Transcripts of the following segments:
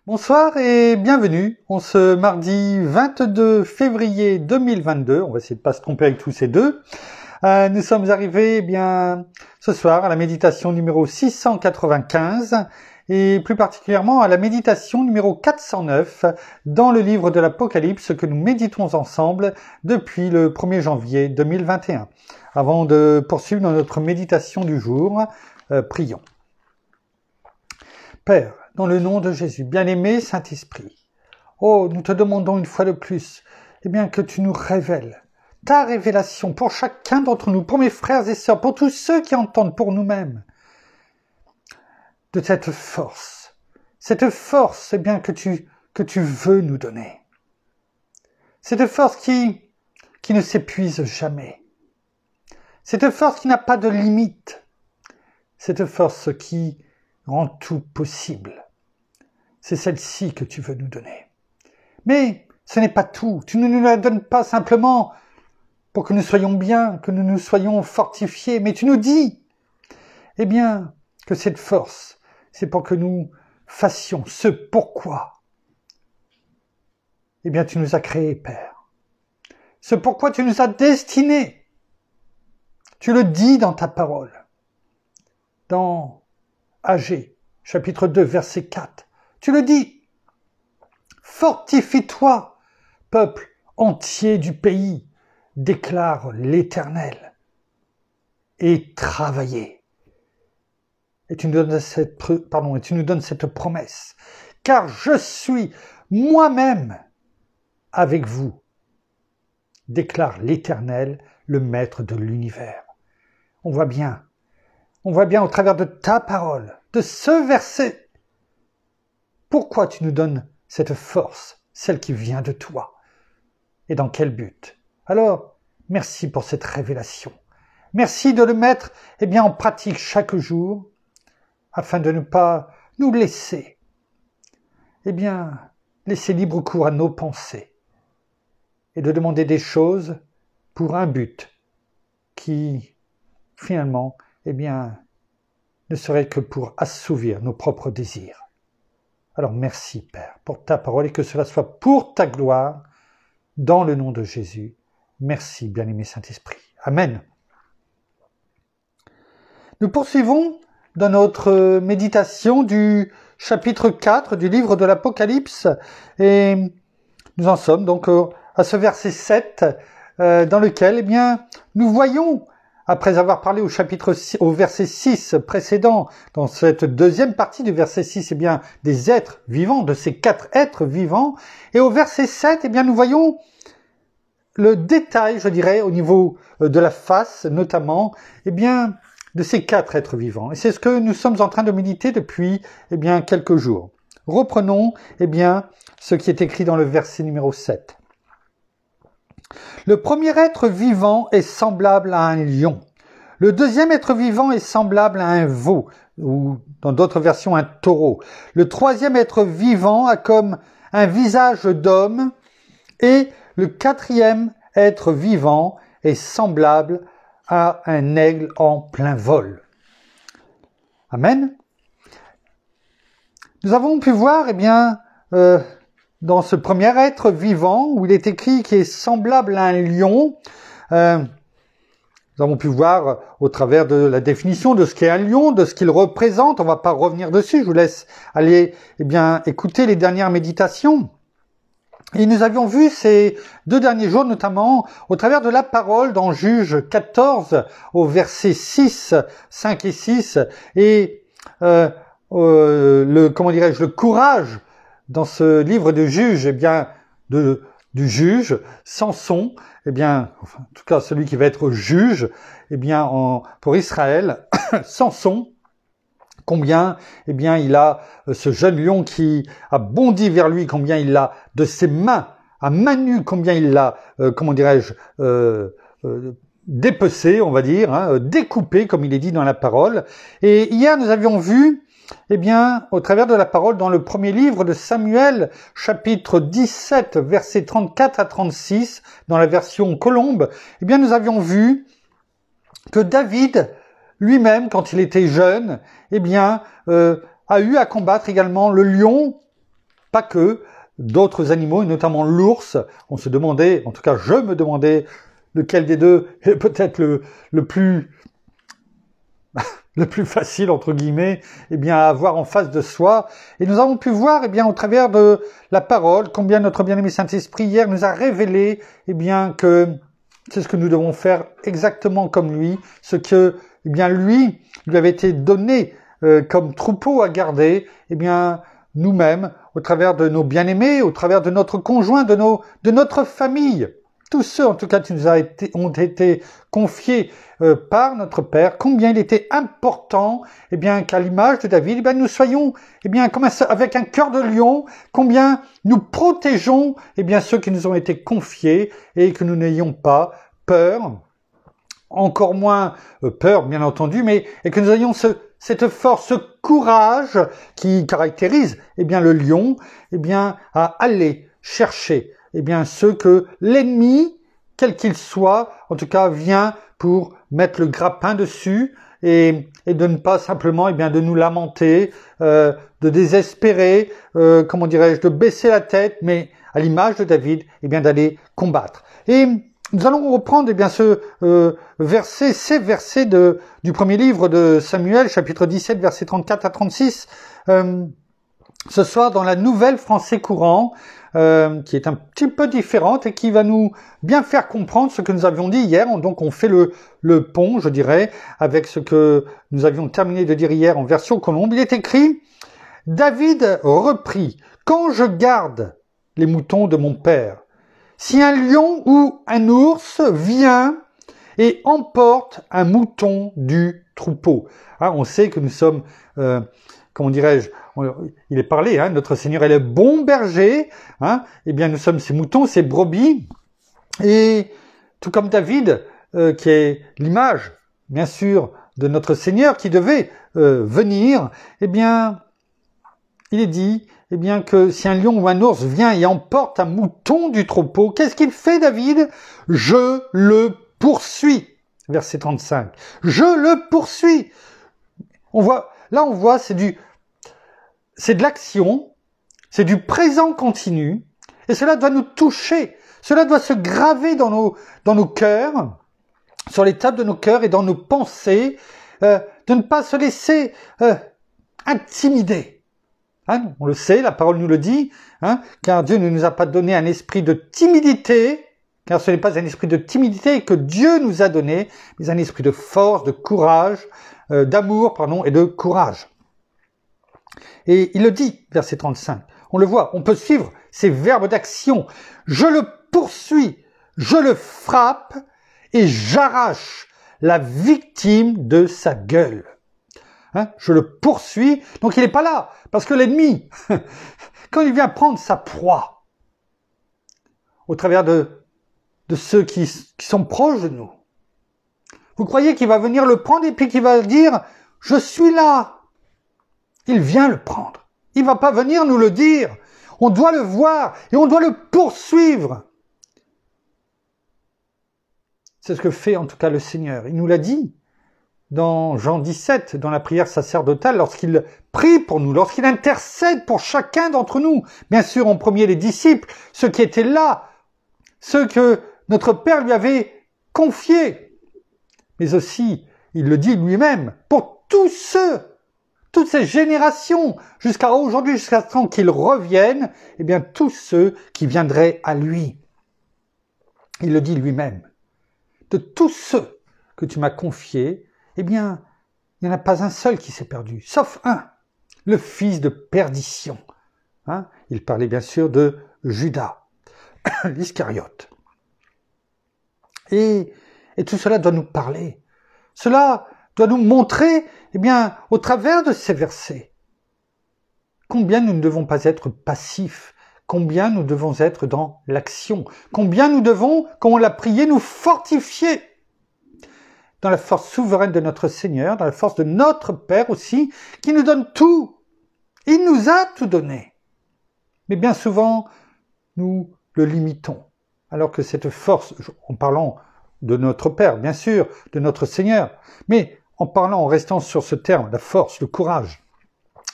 Bonsoir et bienvenue. On se mardi 22 février 2022. On va essayer de pas se tromper avec tous ces deux. Nous sommes arrivés ce soir à la méditation numéro 695 et plus particulièrement à la méditation numéro 409 dans le livre de l'Apocalypse que nous méditons ensemble depuis le 1er janvier 2021. Avant de poursuivre dans notre méditation du jour, prions. Père, dans le nom de Jésus, bien-aimé Saint-Esprit, oh, nous te demandons une fois de plus, que tu nous révèles ta révélation pour chacun d'entre nous, pour mes frères et sœurs, pour tous ceux qui entendent, pour nous-mêmes, de cette force que tu veux nous donner. Cette force qui ne s'épuise jamais. Cette force qui n'a pas de limite. Cette force qui rend tout possible. C'est celle-ci que tu veux nous donner. Mais ce n'est pas tout. Tu ne nous la donnes pas simplement pour que nous soyons bien, que nous nous soyons fortifiés, mais tu nous dis, que cette force, c'est pour que nous fassions ce pourquoi. Tu nous as créés, Père. Ce pourquoi tu nous as destinés. Tu le dis dans ta parole. Dans Agé, chapitre 2, verset 4. Tu le dis. Fortifie-toi, peuple entier du pays, déclare l'Éternel. Et travaillez. Et tu nous donnes cette promesse. Car je suis moi-même avec vous, déclare l'Éternel, le maître de l'univers. On voit bien au travers de ta parole, de ce verset, pourquoi tu nous donnes cette force, celle qui vient de toi, et dans quel but. Alors, merci pour cette révélation. Merci de le mettre en pratique chaque jour, afin de ne pas nous laisser libre cours à nos pensées, et de demander des choses pour un but qui, finalement, ne serait que pour assouvir nos propres désirs. Alors merci, Père, pour ta parole et que cela soit pour ta gloire, dans le nom de Jésus. Merci, bien-aimé Saint-Esprit. Amen. Nous poursuivons dans notre méditation du chapitre 4 du livre de l'Apocalypse et nous en sommes donc à ce verset 7 dans lequel nous voyons, après avoir parlé au verset 6 précédent, dans cette deuxième partie du verset 6, des êtres vivants, de ces 4 êtres vivants, et au verset 7, nous voyons le détail, je dirais, au niveau de la face, notamment, de ces 4 êtres vivants. Et c'est ce que nous sommes en train de méditer depuis, quelques jours. Reprenons, ce qui est écrit dans le verset numéro 7. Le premier être vivant est semblable à un lion. Le deuxième être vivant est semblable à un veau, ou dans d'autres versions un taureau. Le troisième être vivant a comme un visage d'homme, et le quatrième être vivant est semblable à un aigle en plein vol. Amen. Nous avons pu voir, dans ce premier être vivant, où il est écrit qu'il est semblable à un lion, nous avons pu voir au travers de la définition de ce qu'est un lion, de ce qu'il représente. On ne va pas revenir dessus, je vous laisse aller écouter les dernières méditations. Et nous avions vu ces 2 derniers jours, notamment au travers de la parole dans Juge 14, au verset 6, 5 et 6, et le courage dans ce livre de Juge, du juge, Samson, en tout cas celui qui va être juge, pour Israël, Samson, combien, il a ce jeune lion qui a bondi vers lui, combien il l'a de ses mains, à main nue, combien il l'a, dépecé, on va dire, découpé, comme il est dit dans la parole. Et hier, nous avions vu, au travers de la parole, dans le premier livre de Samuel, chapitre 17, versets 34 à 36, dans la version Colombe, nous avions vu que David, lui-même, quand il était jeune, a eu à combattre également le lion pas que, d'autres animaux, et notamment l'ours. On se demandait, en tout cas je me demandais, lequel des deux est peut-être le plus le plus facile, entre guillemets, eh bien, à avoir en face de soi. Et nous avons pu voir, eh bien, au travers de la parole, combien notre bien-aimé Saint-Esprit hier nous a révélé, eh bien, que c'est ce que nous devons faire exactement comme lui, ce que, eh bien, lui avait été donné comme troupeau à garder, eh bien, nous-mêmes, au travers de nos bien-aimés, au travers de notre conjoint, de notre famille, tous ceux, en tout cas, qui ont été confiés par notre Père, combien il était important, eh bien, qu'à l'image de David, eh bien, nous soyons, eh bien, comme avec un cœur de lion, combien nous protégeons, eh bien, ceux qui nous ont été confiés et que nous n'ayons pas peur, encore moins peur, bien entendu, mais et que nous ayons cette force, ce courage qui caractérise, eh bien, le lion, eh bien, à aller chercher, eh bien, ceux que l'ennemi, quel qu'il soit, en tout cas, vient pour mettre le grappin dessus et de ne pas simplement, eh bien, de nous lamenter, de désespérer, comment dirais-je, de baisser la tête, mais à l'image de David, eh bien, d'aller combattre. Et nous allons reprendre, eh bien, ces versets du premier livre de Samuel, chapitre 17, versets 34 à 36, ce soir dans la Nouvelle Français courant, qui est un petit peu différente et qui va nous bien faire comprendre ce que nous avions dit hier. Donc on fait le pont, je dirais, avec ce que nous avions terminé de dire hier en version colombe. Il est écrit, David reprit, quand je garde les moutons de mon père, si un lion ou un ours vient et emporte un mouton du troupeau. Hein, on sait que nous sommes, comment dirais-je, il est parlé, hein, notre Seigneur est le bon berger, hein, eh bien nous sommes ces moutons, ces brebis, et tout comme David, qui est l'image, bien sûr, de notre Seigneur qui devait venir, eh bien, il est dit, eh bien, que si un lion ou un ours vient et emporte un mouton du troupeau, qu'est-ce qu'il fait, David? Je le poursuis. Verset 35. Je le poursuis. On voit, c'est de l'action, c'est du présent continu, et cela doit nous toucher, cela doit se graver dans nos cœurs, sur les tables de nos cœurs et dans nos pensées, de ne pas se laisser intimider. Hein, on le sait, la parole nous le dit, hein, car Dieu ne nous a pas donné un esprit de timidité, car ce n'est pas un esprit de timidité que Dieu nous a donné, mais un esprit de force, de courage, d'amour, et de courage. Et il le dit, verset 35. On le voit, on peut suivre ces verbes d'action. Je le poursuis, je le frappe et j'arrache la victime de sa gueule. Hein, je le poursuis, donc il n'est pas là, parce que l'ennemi, quand il vient prendre sa proie, au travers de ceux qui sont proches de nous, vous croyez qu'il va venir le prendre et puis qu'il va dire « Je suis là ». Il vient le prendre. Il va pas venir nous le dire. On doit le voir et on doit le poursuivre. C'est ce que fait en tout cas le Seigneur. Il nous l'a dit dans Jean 17, dans la prière sacerdotale, lorsqu'il prie pour nous, lorsqu'il intercède pour chacun d'entre nous. Bien sûr, en premier les disciples, ceux qui étaient là, ceux que notre Père lui avait confiés. Mais aussi, il le dit lui-même, pour tous ceux, toutes ces générations, jusqu'à aujourd'hui, jusqu'à ce temps qu'il revienne, eh bien, tous ceux qui viendraient à lui. Il le dit lui-même. De tous ceux que tu m'as confiés, eh bien, il n'y en a pas un seul qui s'est perdu, sauf un, le fils de perdition. Hein, il parlait bien sûr de Judas, l'Iscariote. Et tout cela doit nous parler. Cela doit nous montrer, eh bien, au travers de ces versets, combien nous ne devons pas être passifs, combien nous devons être dans l'action, combien nous devons, comme on l'a prié, nous fortifier dans la force souveraine de notre Seigneur, dans la force de notre Père aussi, qui nous donne tout. Il nous a tout donné. Mais bien souvent, nous le limitons. Alors que cette force, en parlant de notre Père, bien sûr, de notre Seigneur, mais en restant sur ce terme, la force, le courage,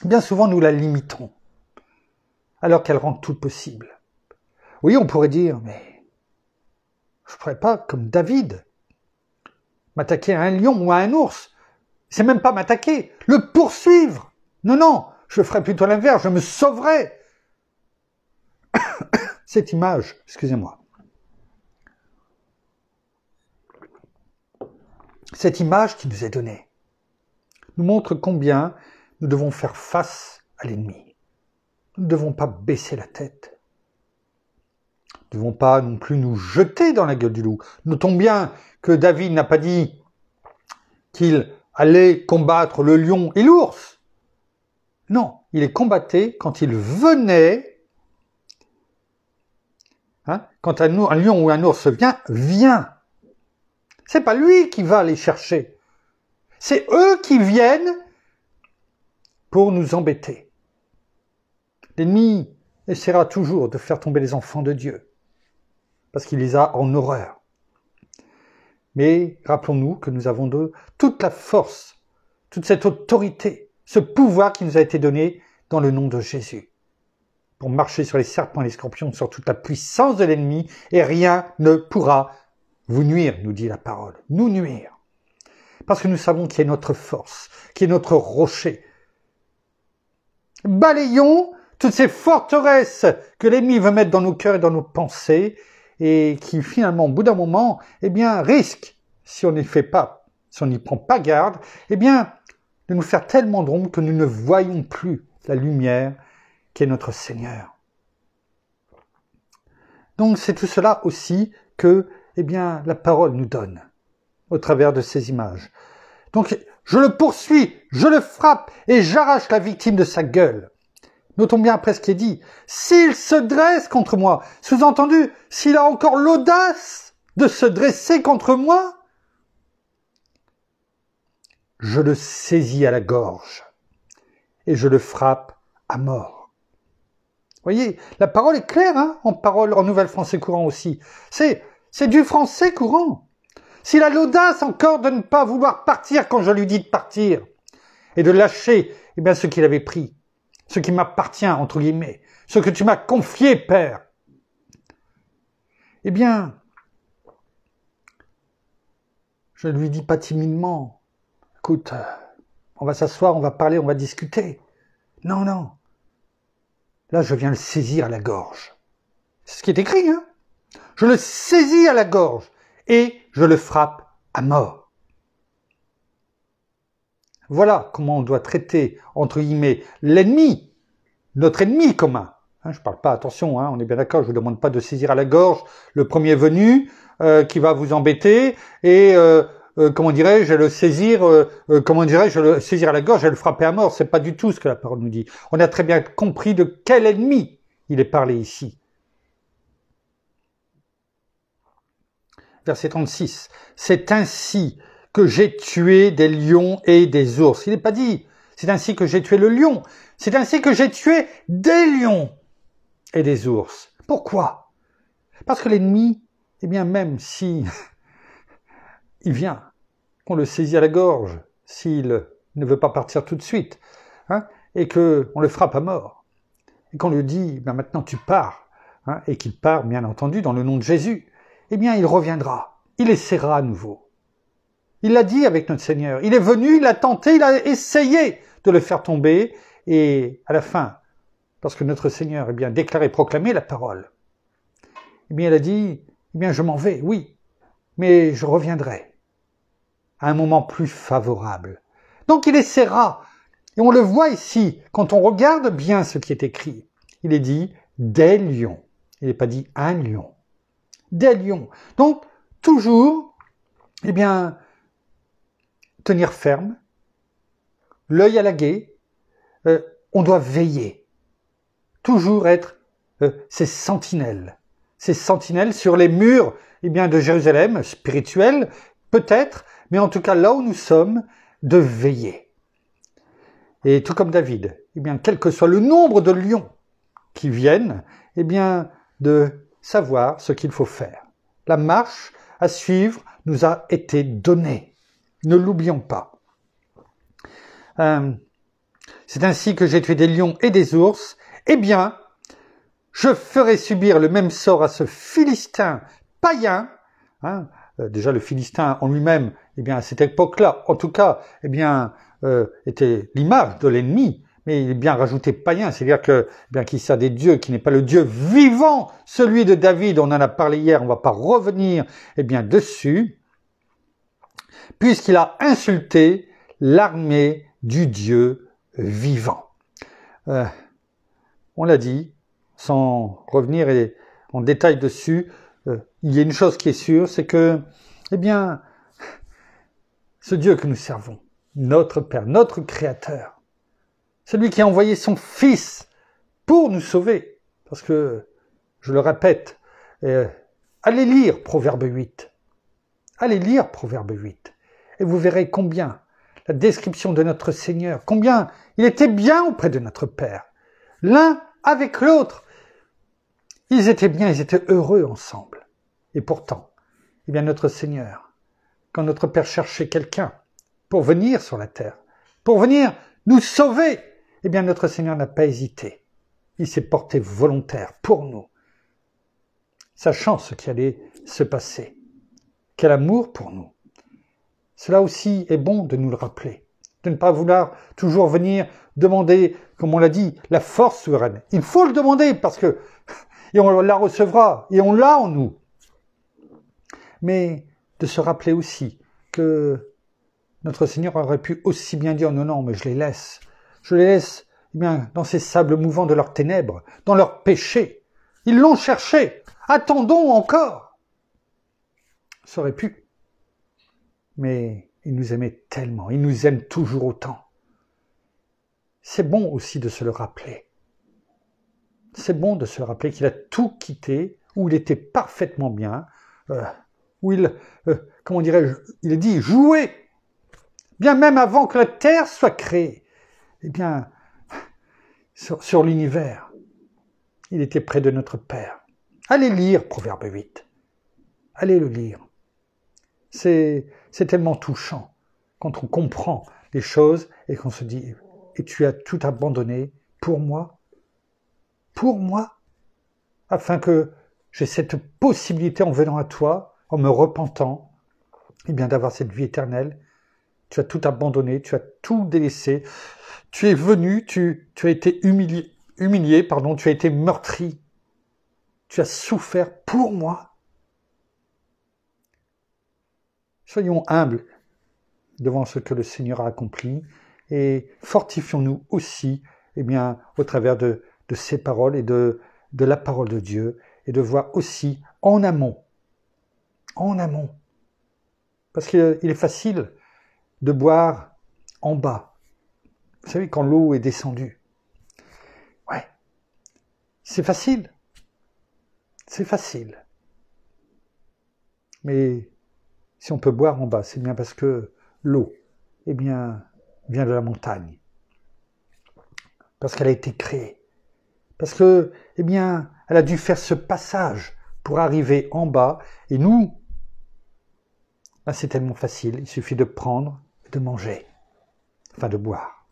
bien souvent nous la limitons. alors qu'elle rend tout possible. Oui, on pourrait dire, mais je ne pourrais pas, comme David, m'attaquer à un lion ou à un ours. C'est même pas m'attaquer, le poursuivre. Non, non, je ferais plutôt l'inverse, je me sauverais. Cette image, excusez-moi. Cette image qui nous est donnée nous montre combien nous devons faire face à l'ennemi. Nous ne devons pas baisser la tête. Nous ne devons pas non plus nous jeter dans la gueule du loup. Notons bien que David n'a pas dit qu'il allait combattre le lion et l'ours. Non, il les combattait quand il venait. Quand un lion ou un ours vient. C'est pas lui qui va les chercher. C'est eux qui viennent pour nous embêter. L'ennemi essaiera toujours de faire tomber les enfants de Dieu, parce qu'il les a en horreur. Mais rappelons-nous que nous avons toute la force, toute cette autorité, ce pouvoir qui nous a été donné dans le nom de Jésus, pour marcher sur les serpents et les scorpions, sur toute la puissance de l'ennemi, et rien ne pourra vous nuire, nous dit la parole, nous nuire. Parce que nous savons qui est notre force, qui est notre rocher. Balayons toutes ces forteresses que l'ennemi veut mettre dans nos cœurs et dans nos pensées, et qui finalement, au bout d'un moment, risquent, si on n'y fait pas, si on n'y prend pas garde, de nous faire tellement d'ombre que nous ne voyons plus la lumière qui est notre Seigneur. Donc c'est tout cela aussi que la parole nous donne au travers de ces images. Donc je le poursuis, je le frappe et j'arrache la victime de sa gueule. Notons bien après ce qui est dit. S'il se dresse contre moi, sous-entendu, s'il a encore l'audace de se dresser contre moi, je le saisis à la gorge et je le frappe à mort. Vous voyez, la parole est claire, en Nouvelle Français courant aussi. C'est du français courant. S'il a l'audace encore de ne pas vouloir partir quand je lui dis de partir, et de lâcher ce qu'il avait pris, ce qui m'appartient, entre guillemets, ce que tu m'as confié, Père, je ne lui dis pas timidement, écoute, on va s'asseoir, on va parler, on va discuter. Non, non. Là, je viens le saisir à la gorge. C'est ce qui est écrit, Je le saisis à la gorge et je le frappe à mort. Voilà comment on doit traiter, entre guillemets, l'ennemi, notre ennemi commun. Je parle pas, attention, on est bien d'accord, je vous demande pas de saisir à la gorge le premier venu qui va vous embêter et je le saisir à la gorge et le frapper à mort. C'est pas du tout ce que la parole nous dit. On a très bien compris de quel ennemi il est parlé ici. Verset 36. C'est ainsi que j'ai tué des lions et des ours. Il n'est pas dit, c'est ainsi que j'ai tué le lion. C'est ainsi que j'ai tué des lions et des ours. Pourquoi? Parce que l'ennemi, même si il vient, qu'on le saisit à la gorge, s'il ne veut pas partir tout de suite, et qu'on le frappe à mort, et qu'on lui dit, maintenant tu pars, et qu'il part, bien entendu, dans le nom de Jésus, il reviendra, il essaiera à nouveau. Il l'a dit avec notre Seigneur, il est venu, il a tenté, il a essayé de le faire tomber, et à la fin, parce que notre Seigneur déclaré, proclamé la parole, il a dit, je m'en vais, oui, mais je reviendrai à un moment plus favorable. Donc il essaiera, et on le voit ici, quand on regarde bien ce qui est écrit, il est dit des lions, il n'est pas dit un lion, des lions. Donc toujours, tenir ferme, l'œil à l'aguet, on doit veiller, toujours être ces sentinelles sur les murs de Jérusalem, spirituels, peut-être, mais en tout cas là où nous sommes, de veiller. Et tout comme David, quel que soit le nombre de lions qui viennent, de savoir ce qu'il faut faire. La marche à suivre nous a été donnée. Ne l'oublions pas. C'est ainsi que j'ai tué des lions et des ours. je ferai subir le même sort à ce Philistin païen. Hein, déjà le Philistin en lui-même, eh bien à cette époque-là, en tout cas, eh bien était l'image de l'ennemi, mais il est bien rajouté païen, c'est-à-dire que eh bien qu'il sert des dieux, qui n'est pas le Dieu vivant, celui de David. On en a parlé hier, on va pas revenir eh bien dessus, puisqu'il a insulté l'armée du Dieu vivant. On l'a dit, sans revenir en détail dessus, il y a une chose qui est sûre, c'est que, eh bien, ce Dieu que nous servons, notre Père, notre Créateur, celui qui a envoyé son Fils pour nous sauver, parce que, je le répète, allez lire Proverbe 8, allez lire Proverbe 8, et vous verrez combien la description de notre Seigneur, combien il était bien auprès de notre Père, l'un avec l'autre. Ils étaient bien, ils étaient heureux ensemble. Et pourtant, eh bien notre Seigneur, quand notre Père cherchait quelqu'un pour venir sur la terre, pour venir nous sauver, eh bien notre Seigneur n'a pas hésité. Il s'est porté volontaire pour nous, sachant ce qui allait se passer. Quel amour pour nous. Cela aussi est bon de nous le rappeler, de ne pas vouloir toujours venir demander, comme on l'a dit, la force souveraine. Il faut le demander parce que, et on la recevra, et on l'a en nous. Mais de se rappeler aussi que notre Seigneur aurait pu aussi bien dire, non, non, mais je les laisse eh bien, dans ces sables mouvants de leurs ténèbres, dans leurs péchés. Ils l'ont cherché, attendons encore. Ça aurait pu. Mais il nous aimait tellement, il nous aime toujours autant. C'est bon aussi de se le rappeler. C'est bon de se rappeler qu'il a tout quitté, où il était parfaitement bien, où il, comment dirais-je, il a dit jouer, bien même avant que la terre soit créée. Eh bien, sur l'univers, il était près de notre Père. Allez lire Proverbe 8. Allez le lire. C'est tellement touchant quand on comprend les choses et qu'on se dit « Et tu as tout abandonné pour moi, afin que j'ai cette possibilité en venant à toi, en me repentant, eh bien d'avoir cette vie éternelle. Tu as tout abandonné, tu as tout délaissé. Tu es venu, tu as été humilié, tu as été meurtri. Tu as souffert pour moi. » Soyons humbles devant ce que le Seigneur a accompli et fortifions-nous aussi eh bien, au travers de ces paroles et de la parole de Dieu et de voir aussi en amont, parce qu'il est facile de boire en bas. Vous savez, quand l'eau est descendue, ouais, c'est facile, mais si on peut boire en bas, c'est bien parce que l'eau, eh bien, vient de la montagne. Parce qu'elle a été créée. Parce que, eh bien, elle a dû faire ce passage pour arriver en bas. Et nous, là, c'est tellement facile. Il suffit de prendre, de manger, enfin de boire.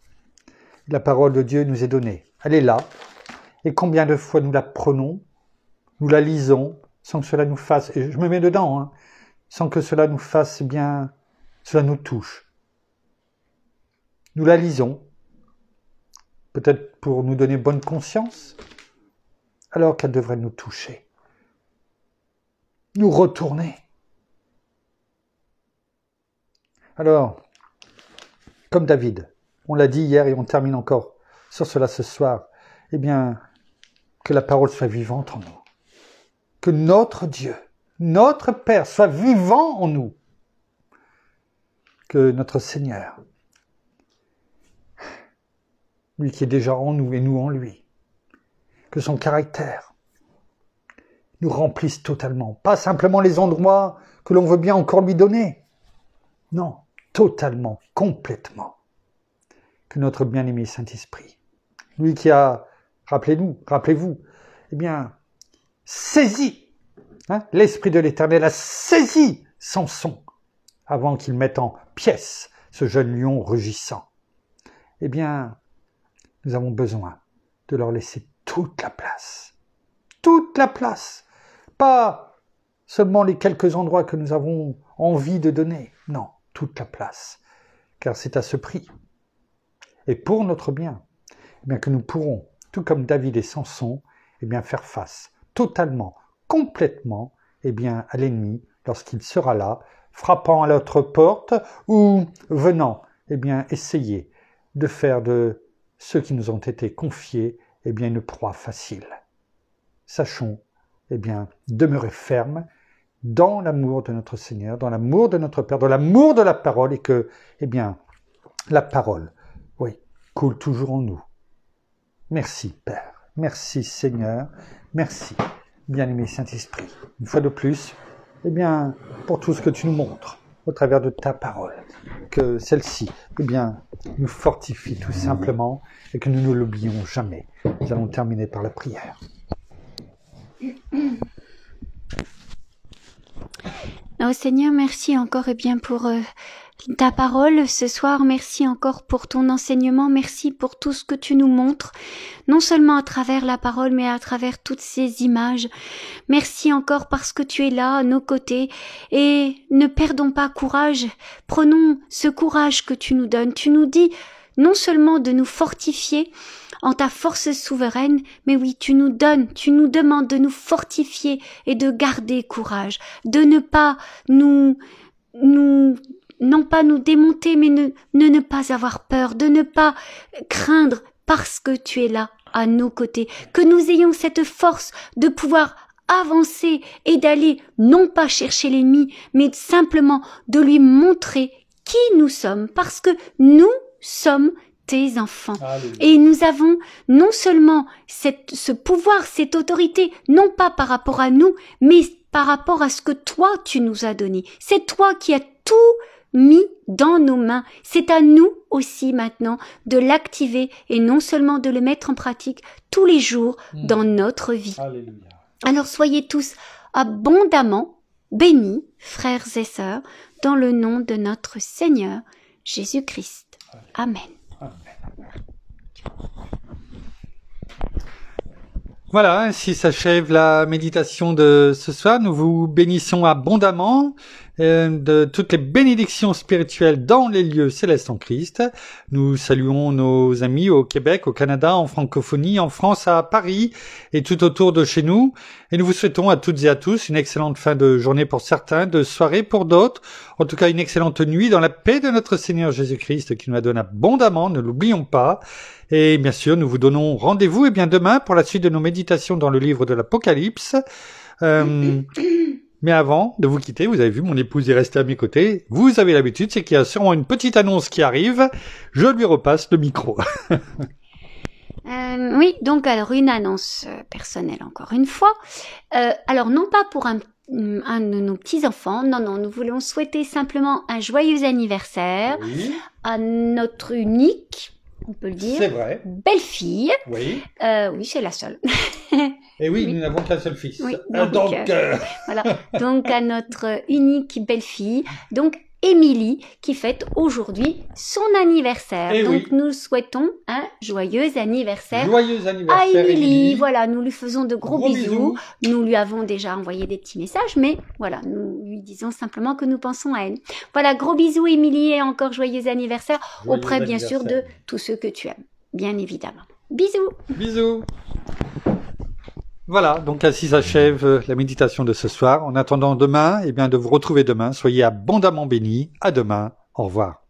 La parole de Dieu nous est donnée. Elle est là. Et combien de fois nous la prenons, nous la lisons, sans que cela nous fasse, et je me mets dedans, hein, sans que cela nous fasse bien, cela nous touche. Nous la lisons, peut-être pour nous donner bonne conscience, alors qu'elle devrait nous toucher. Nous retourner. Alors, comme David, on l'a dit hier et on termine encore sur cela ce soir, eh bien, que la parole soit vivante en nous. Que notre Dieu, notre Père soit vivant en nous. Que notre Seigneur, lui qui est déjà en nous et nous en lui, que son caractère nous remplisse totalement. Pas simplement les endroits que l'on veut bien encore lui donner. Non, totalement, complètement. Que notre bien-aimé Saint-Esprit, lui qui a, rappelez-vous, eh bien, saisi, l'Esprit de l'Éternel a saisi Samson avant qu'il mette en pièces ce jeune lion rugissant. Eh bien, nous avons besoin de leur laisser toute la place. toute la place. Pas seulement les quelques endroits que nous avons envie de donner. Non, toute la place. Car c'est à ce prix. Et pour notre bien, eh bien que nous pourrons, tout comme David et Samson, eh bien faire face totalement, complètement, eh bien à l'ennemi lorsqu'il sera là, frappant à notre porte ou venant, eh bien essayer de faire de ceux qui nous ont été confiés, eh bien une proie facile. Sachons, eh bien, demeurer ferme dans l'amour de notre Seigneur, dans l'amour de notre Père, dans l'amour de la parole, et que, eh bien, la parole, oui, coule toujours en nous. Merci, Père. Merci, Seigneur. Merci, bien-aimé Saint-Esprit. Une fois de plus, eh bien, pour tout ce que tu nous montres au travers de ta parole, que celle-ci, eh bien, nous fortifie tout simplement et que nous ne l'oublions jamais. Nous allons terminer par la prière. Oh Seigneur, merci encore pour ta parole ce soir. Merci encore pour ton enseignement. Merci pour tout ce que tu nous montres, non seulement à travers la parole, mais à travers toutes ces images. Merci encore parce que tu es là à nos côtés et ne perdons pas courage. Prenons ce courage que tu nous donnes. Tu nous dis non seulement de nous fortifier en ta force souveraine, mais oui, tu nous demandes de nous fortifier et de garder courage, de ne pas non pas nous démonter, mais ne pas avoir peur, de ne pas craindre parce que tu es là à nos côtés, que nous ayons cette force de pouvoir avancer et d'aller non pas chercher l'ennemi, mais simplement de lui montrer qui nous sommes, parce que nous sommes tes enfants. Alléluia. Et nous avons non seulement ce pouvoir, cette autorité, non pas par rapport à nous, mais par rapport à ce que toi tu nous as donné. C'est toi qui as tout mis dans nos mains. C'est à nous aussi maintenant de l'activer et non seulement de le mettre en pratique tous les jours dans notre vie. Alléluia. Alors soyez tous abondamment bénis, frères et sœurs, dans le nom de notre Seigneur Jésus-Christ. Amen. Voilà, ainsi s'achève la méditation de ce soir. Nous vous bénissons abondamment de toutes les bénédictions spirituelles dans les lieux célestes en Christ. Nous saluons nos amis au Québec, au Canada, en francophonie, en France, à Paris et tout autour de chez nous. Et nous vous souhaitons à toutes et à tous une excellente fin de journée pour certains, de soirée pour d'autres. En tout cas, une excellente nuit dans la paix de notre Seigneur Jésus-Christ qui nous la donne abondamment, ne l'oublions pas. Et bien sûr, nous vous donnons rendez-vous demain pour la suite de nos méditations dans le livre de l'Apocalypse. Mais avant de vous quitter, vous avez vu, mon épouse est restée à mes côtés. Vous avez l'habitude, c'est qu'il y a sûrement une petite annonce qui arrive. Je lui repasse le micro. Oui, donc alors une annonce personnelle encore une fois. Alors non pas pour un de nos petits-enfants, non, nous voulons souhaiter simplement un joyeux anniversaire à notre unique, on peut le dire, c'est vrai, belle-fille. Oui, oui, c'est la seule. Et oui, nous n'avons qu'un seul fils. Oui, voilà. Donc à notre unique belle-fille, donc Émilie, qui fête aujourd'hui son anniversaire. Et donc nous souhaitons un joyeux anniversaire. Joyeux anniversaire à Émilie. Voilà, nous lui faisons de gros bisous. Nous lui avons déjà envoyé des petits messages, mais voilà, nous lui disons simplement que nous pensons à elle. Voilà, gros bisous Émilie et encore joyeux anniversaire auprès bien sûr de tous ceux que tu aimes, bien évidemment. Bisous. Bisous. Voilà, donc ainsi s'achève la méditation de ce soir. En attendant demain, de vous retrouver demain, soyez abondamment bénis. À demain. Au revoir.